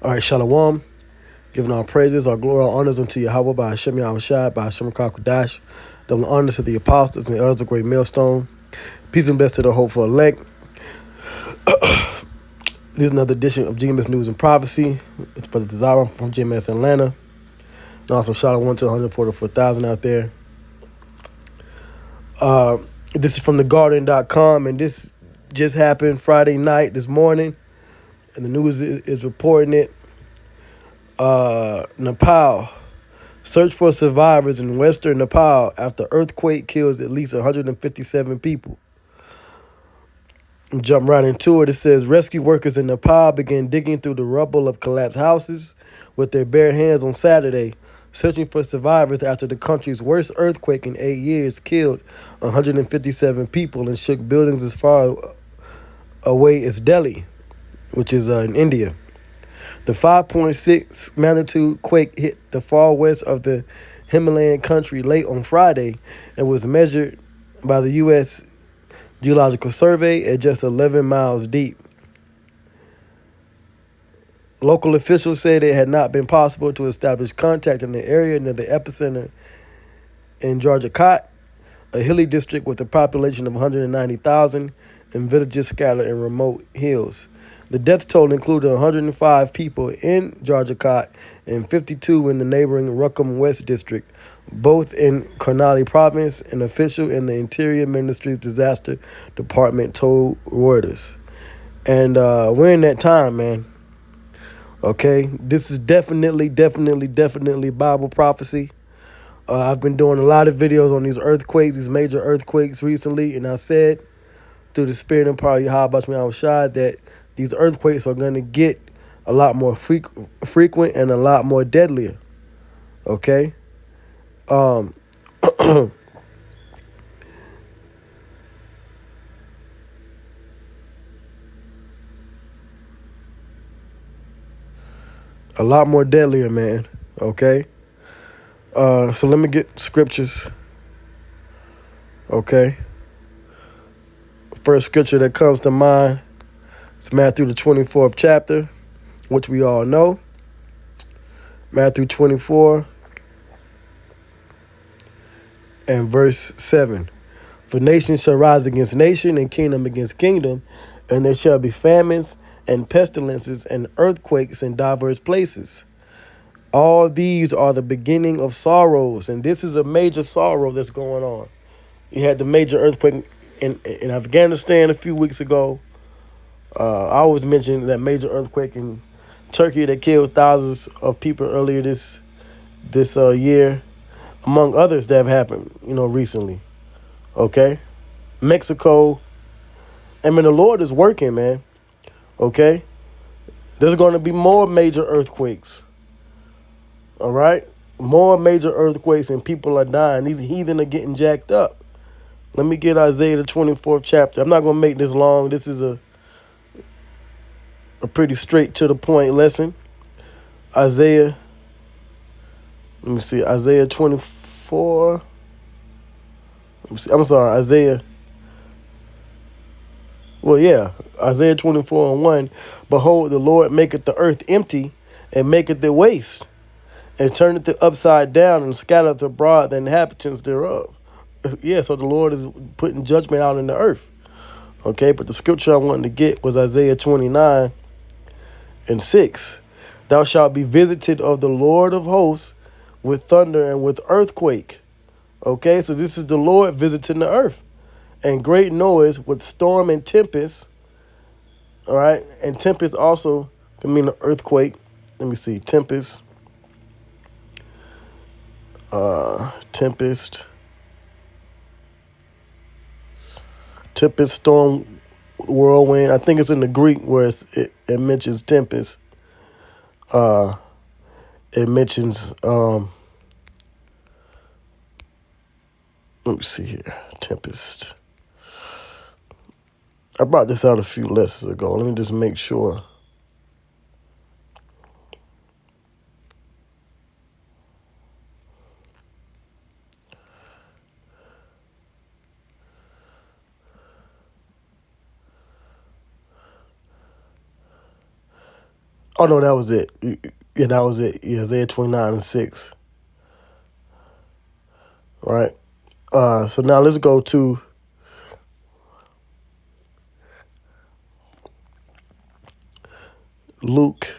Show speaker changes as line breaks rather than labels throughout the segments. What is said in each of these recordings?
All right, Shalom. Giving all praises, all glory, all honors unto Yahweh by Hashem Yahushai, by Hashem Kakwadash. Double honors to the apostles and the elders of Great Millstone. Peace and blessings to the hopeful elect. This is another edition of GMS News and Prophecy. It's Brother Desire from GMS Atlanta. And also Shalom to 144,000 out there. This is from thegarden.com, and this just happened Friday night this morning. And the news is reporting it. Nepal. Search for survivors in western Nepal after earthquake kills at least 157 people. Jump right into it. It says rescue workers in Nepal began digging through the rubble of collapsed houses with their bare hands on Saturday, searching for survivors after the country's worst earthquake in 8 years killed 157 people and shook buildings as far away as Delhi, which is in India. The 5.6 magnitude quake hit the far west of the Himalayan country late on Friday and was measured by the U.S. Geological Survey at just 11 miles deep. Local officials said it had not been possible to establish contact in the area near the epicenter in Jharkhand, a hilly district with a population of 190,000 and villages scattered in remote hills. The death toll included 105 people in Jharkhand and 52 in the neighboring Rukum West district, both in Karnali province. An official in the Interior Ministry's disaster department told Reuters. And we're in that time, man. Okay, this is definitely Bible prophecy. I've been doing a lot of videos on these earthquakes, these major earthquakes recently, and I said through the spirit and power of Yahweh Shai that these earthquakes are going to get a lot more frequent and a lot more deadlier. Okay? A lot more deadlier, man. Okay? So let me get scriptures. Okay? First scripture that comes to mind is Matthew the 24th chapter, which we all know. Matthew 24 and verse 7. For nation shall rise against nation and kingdom against kingdom, and there shall be famines and pestilences and earthquakes in diverse places. All these are the beginning of sorrows, and this is a major sorrow that's going on. You had the major earthquake in Afghanistan a few weeks ago. I always mention that major earthquake in Turkey that killed thousands of people earlier this year, among others that have happened, recently. Okay? Mexico. I mean, the Lord is working, man. Okay? There's going to be more major earthquakes. All right? More major earthquakes and people are dying. These heathen are getting jacked up. Let me get Isaiah the 24th chapter. I'm not going to make this long. This is a pretty straight to the point lesson. Isaiah 24. Isaiah 24 and 1. Behold, the Lord maketh the earth empty and maketh it waste, and turneth it upside down and scattereth abroad the inhabitants thereof. Yeah, so the Lord is putting judgment out in the earth. Okay, but the scripture I wanted to get was Isaiah 29 and 6. Thou shalt be visited of the Lord of hosts with thunder and with earthquake. Okay, so this is the Lord visiting the earth. And great noise with storm and tempest. All right, and tempest also can mean an earthquake. Let me see, tempest. Tempest, storm, whirlwind. I think it's in the Greek where it mentions tempest. It mentions, let me see here, tempest. I brought this out a few lessons ago. Let me just make sure. Oh no, that was it. Yeah, that was it. Yeah, Isaiah 29:6. All right. So now let's go to Luke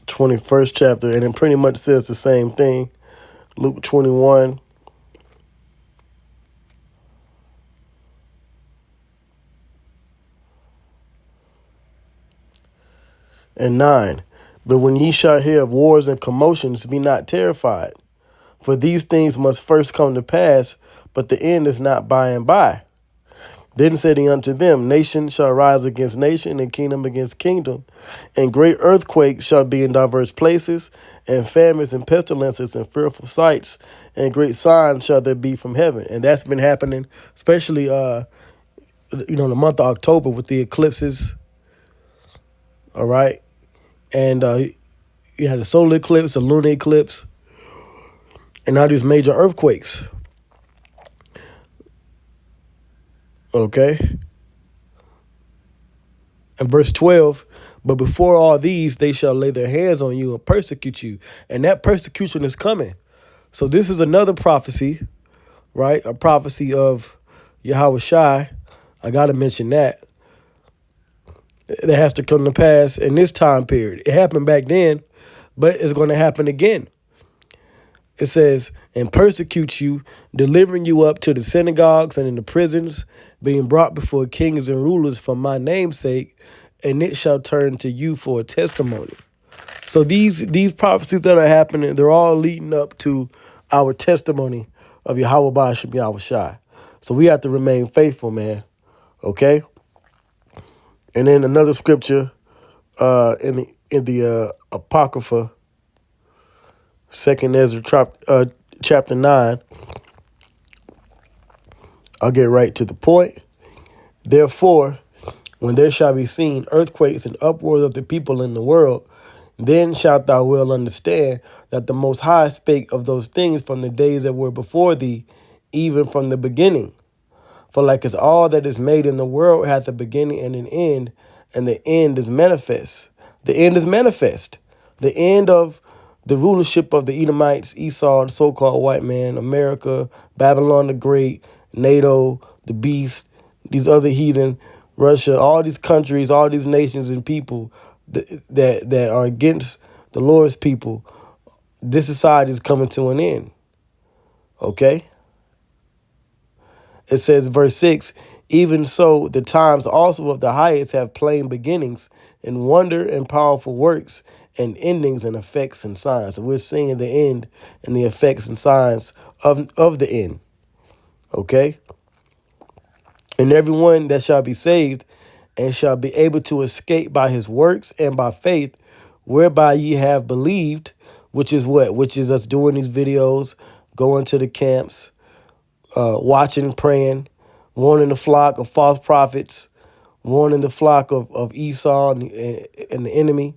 21st chapter, and it pretty much says the same thing. Luke 21. And 9. But when ye shall hear of wars and commotions, be not terrified. For these things must first come to pass, but the end is not by and by. Then said he unto them, Nation shall rise against nation, and kingdom against kingdom. And great earthquakes shall be in diverse places, and famines and pestilences and fearful sights, and great signs shall there be from heaven. And that's been happening, especially in the month of October with the eclipses. All right. And you had a solar eclipse, a lunar eclipse, and now these major earthquakes. Okay. And verse 12, but before all these, they shall lay their hands on you and persecute you. And that persecution is coming. So this is another prophecy, right? A prophecy of Yahweh Shai. I got to mention that. That has to come to pass in this time period. It happened back then, but it's going to happen again. It says, and persecute you, delivering you up to the synagogues and in the prisons, being brought before kings and rulers for my name's sake, and it shall turn to you for a testimony. So these prophecies that are happening, they're all leading up to our testimony of Yahweh Ba'ashem Yahweh Shai. So we have to remain faithful, man. Okay? And then another scripture in the Apocrypha, 2nd Ezra chapter 9. I'll get right to the point. Therefore, when there shall be seen earthquakes and uproars of the people in the world, then shalt thou well understand that the Most High spake of those things from the days that were before thee, even from the beginning. For like as all that is made in the world hath a beginning and an end, and the end is manifest. The end is manifest. The end of the rulership of the Edomites, Esau, the so-called white man, America, Babylon the Great, NATO, the beast, these other heathen, Russia, all these countries, all these nations and people that are against the Lord's people, this society is coming to an end. Okay? It says, verse 6, even so the times also of the highest have plain beginnings and wonder and powerful works and endings and effects and signs. So we're seeing the end and the effects and signs of the end. Okay? And everyone that shall be saved and shall be able to escape by his works and by faith, whereby ye have believed, which is what? Which is us doing these videos, going to the camps, watching, praying, warning the flock of false prophets, warning the flock of Esau and the enemy,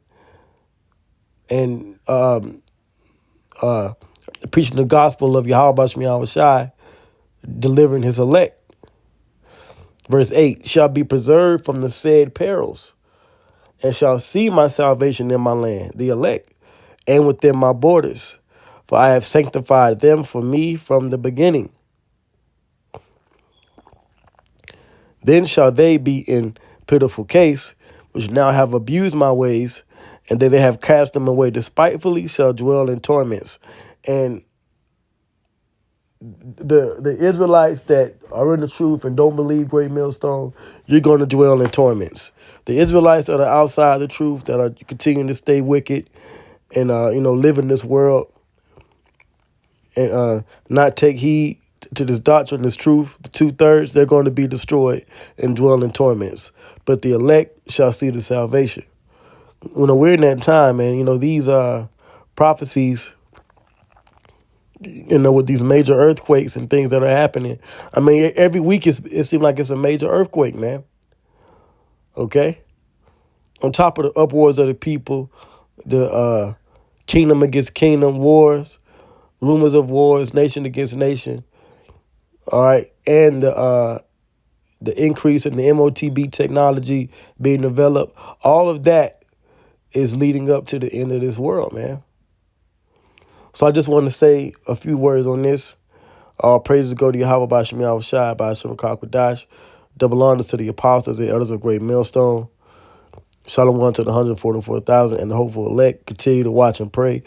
and preaching the gospel of Yahweh Ba'ashem Yahweh Shai, delivering his elect. Verse 8, shall be preserved from the said perils, and shall see my salvation in my land, the elect, and within my borders. For I have sanctified them for me from the beginning. Then shall they be in pitiful case, which now have abused my ways, and they that have cast them away despitefully shall dwell in torments. And the Israelites that are in the truth and don't believe Great Millstone, you're going to dwell in torments. The Israelites that are outside the truth, that are continuing to stay wicked and live in this world and not take heed to this doctrine, this truth, the 2/3, they're going to be destroyed and dwell in torments. But the elect shall see the salvation. We're in that time, man. These prophecies, with these major earthquakes and things that are happening. I mean, every week it seems like it's a major earthquake, man. Okay? On top of the uproars of the people, the kingdom against kingdom wars, rumors of wars, nation against nation. All right? And the increase in the MOTB technology being developed. All of that is leading up to the end of this world, man. So I just want to say a few words on this. All praises go to Yahweh by Shem Yahweh Shai by Shem Kakwadash. Double honors to the apostles and elders of Great Millstone. Shalom to the 144,000 and the hopeful elect. Continue to watch and pray